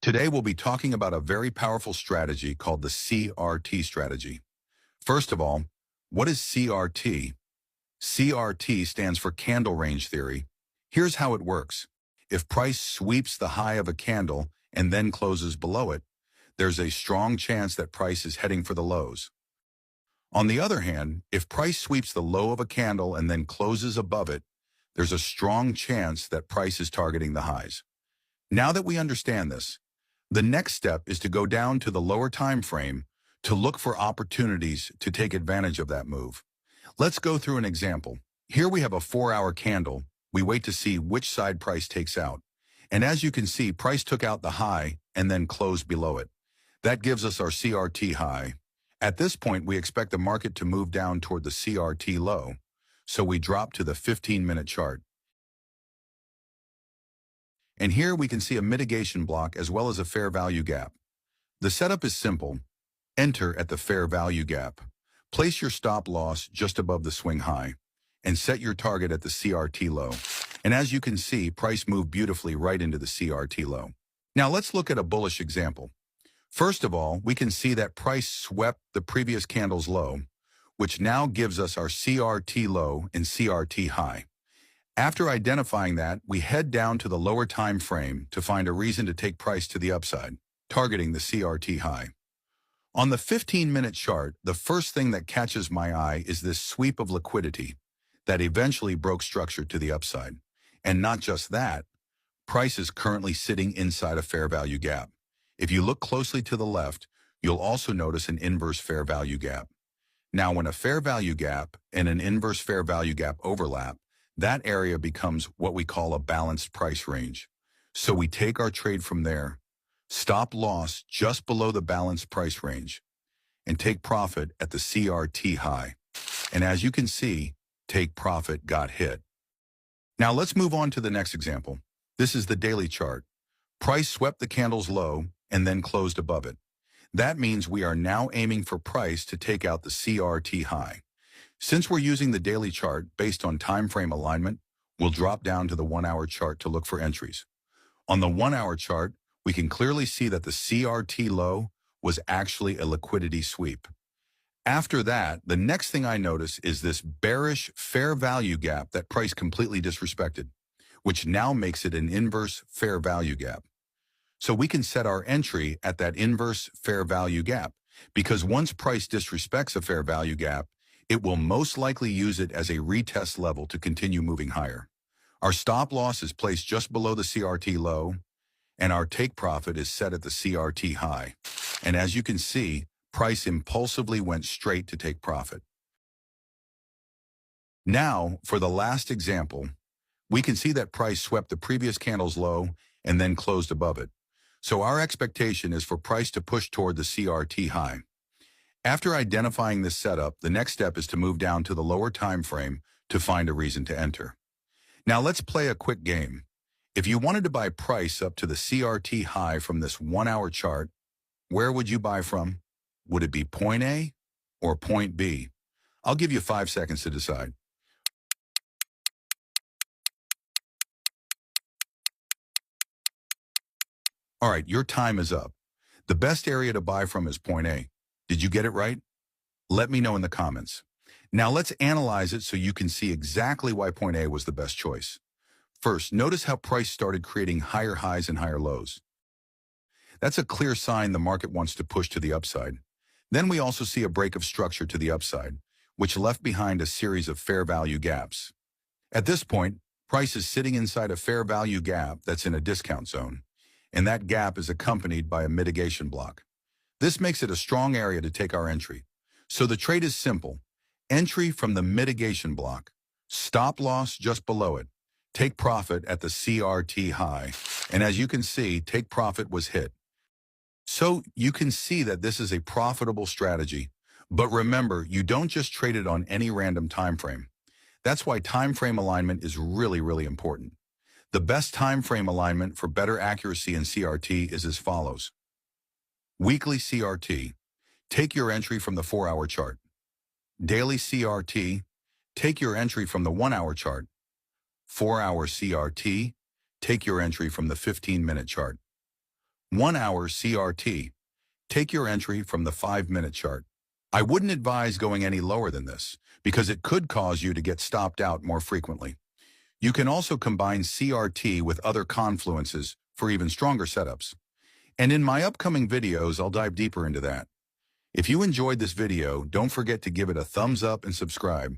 Today, we'll be talking about a very powerful strategy called the CRT strategy. First of all, what is CRT? CRT stands for candle range theory. Here's how it works. If price sweeps the high of a candle and then closes below it, there's a strong chance that price is heading for the lows. On the other hand, if price sweeps the low of a candle and then closes above it, there's a strong chance that price is targeting the highs. Now that we understand this, the next step is to go down to the lower time frame to look for opportunities to take advantage of that move. Let's go through an example. Here we have a 4-hour candle. We wait to see which side price takes out. And as you can see, price took out the high and then closed below it. That gives us our CRT high. At this point, we expect the market to move down toward the CRT low. So we drop to the 15-minute chart. And here we can see a mitigation block as well as a fair value gap. The setup is simple. Enter at the fair value gap. Place your stop loss just above the swing high and set your target at the CRT low. And as you can see, price moved beautifully right into the CRT low. Now let's look at a bullish example. First of all, we can see that price swept the previous candle's low, which now gives us our CRT low and CRT high. After identifying that, we head down to the lower time frame to find a reason to take price to the upside, targeting the CRT high. On the 15-minute chart, the first thing that catches my eye is this sweep of liquidity that eventually broke structure to the upside. And not just that, price is currently sitting inside a fair value gap. If you look closely to the left, you'll also notice an inverse fair value gap. Now, when a fair value gap and an inverse fair value gap overlap, that area becomes what we call a balanced price range. So we take our trade from there, stop loss just below the balanced price range, and take profit at the CRT high. And as you can see, take profit got hit. Now let's move on to the next example. This is the daily chart. Price swept the candle's low and then closed above it. That means we are now aiming for price to take out the CRT high. Since we're using the daily chart based on time frame alignment, we'll drop down to the 1-hour chart to look for entries. On the 1-hour chart, we can clearly see that the CRT low was actually a liquidity sweep. After that, the next thing I notice is this bearish fair value gap that price completely disrespected, which now makes it an inverse fair value gap. So we can set our entry at that inverse fair value gap, because once price disrespects a fair value gap, it will most likely use it as a retest level to continue moving higher. Our stop loss is placed just below the CRT low, and our take profit is set at the CRT high. And as you can see, price impulsively went straight to take profit. Now, for the last example, we can see that price swept the previous candle's low and then closed above it. So our expectation is for price to push toward the CRT high. After identifying this setup, the next step is to move down to the lower time frame to find a reason to enter. Now let's play a quick game. If you wanted to buy price up to the CRT high from this 1-hour chart, where would you buy from? Would it be point A or point B? I'll give you 5 seconds to decide. All right, your time is up. The best area to buy from is point A. Did you get it right? Let me know in the comments. Now let's analyze it so you can see exactly why point A was the best choice. First, notice how price started creating higher highs and higher lows. That's a clear sign the market wants to push to the upside. Then we also see a break of structure to the upside, which left behind a series of fair value gaps. At this point, price is sitting inside a fair value gap that's in a discount zone, and that gap is accompanied by a mitigation block. This makes it a strong area to take our entry. So the trade is simple. Entry from the mitigation block, stop loss just below it, take profit at the CRT high, and as you can see, take profit was hit. So you can see that this is a profitable strategy, but remember, you don't just trade it on any random time frame. That's why time frame alignment is really important. The best time frame alignment for better accuracy in CRT is as follows. Weekly CRT, take your entry from the 4-hour chart. Daily CRT, take your entry from the 1-hour chart. 4-hour CRT, take your entry from the 15-minute chart. 1 hour CRT. Take your entry from the 5-minute chart. I wouldn't advise going any lower than this because it could cause you to get stopped out more frequently. You can also combine CRT with other confluences for even stronger setups. And in my upcoming videos, I'll dive deeper into that. If you enjoyed this video, don't forget to give it a thumbs up and subscribe.